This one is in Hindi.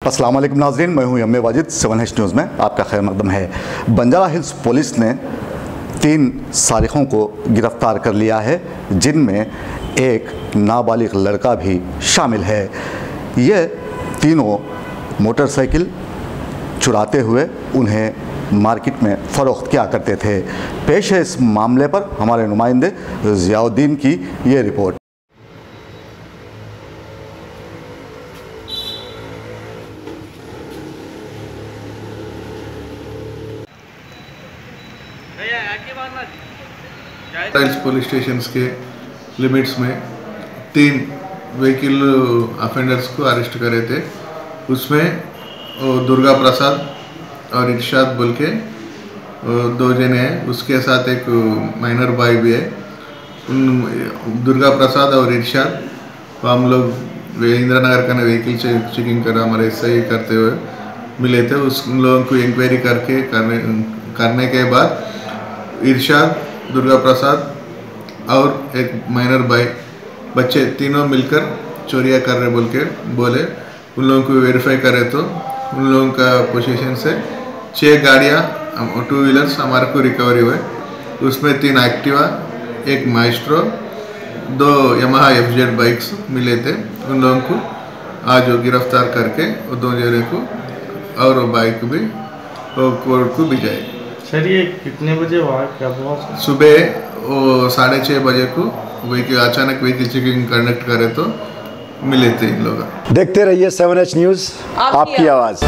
अस्सलाम वालेकुम नाज़रीन, मैं हूं यम्मे वाजिद। 7H न्यूज़ में आपका खैर मकदम है। बंजारा हिल्स पुलिस ने 3 सारिकों को गिरफ़्तार कर लिया है, जिनमें एक नाबालिग लड़का भी शामिल है। ये तीनों मोटरसाइकिल चुराते हुए उन्हें मार्केट में फ़रोख्त किया करते थे। पेश है इस मामले पर हमारे नुमाइंदे ज़ियाउद्दीन की ये रिपोर्ट। पुलिस स्टेशन के लिमिट्स में 3 व्हीकल अफेंडर्स को अरेस्ट करे थे। उसमें दुर्गा प्रसाद और इरशाद बोल के 2 जने हैं। उसके साथ एक माइनर बॉय भी है। दुर्गा प्रसाद और इरशाद हम लोग इंदिरा नगर का व्हीकल चेकिंग कर हमारे सही करते हुए मिले थे। उस लोगों को इंक्वायरी करने के बाद इरशाद, दुर्गा प्रसाद और एक माइनर भाई बच्चे तीनों मिलकर चोरियां कर रहे बोले। उन लोगों को वेरीफाई करे तो उन लोगों का पोजीशन से 6 गाड़ियाँ 2 व्हीलर्स हमारे को रिकवरी हुए। उसमें 3 एक्टिवा, एक माइस्ट्रो, 2 यामाहा FZ बाइक्स मिले थे। उन लोगों को आज गिरफ्तार करके 2 जने को और बाइक भी कोर्ट को भिजाए। सर ये कितने बजे हुआ, क्या हुआ? सुबह 6:30 बजे को अचानक व्हीकल चेकिंग कंडक्ट करे तो मिले थे इन लोग। देखते रहिए 7H न्यूज़, आपकी आवाज़।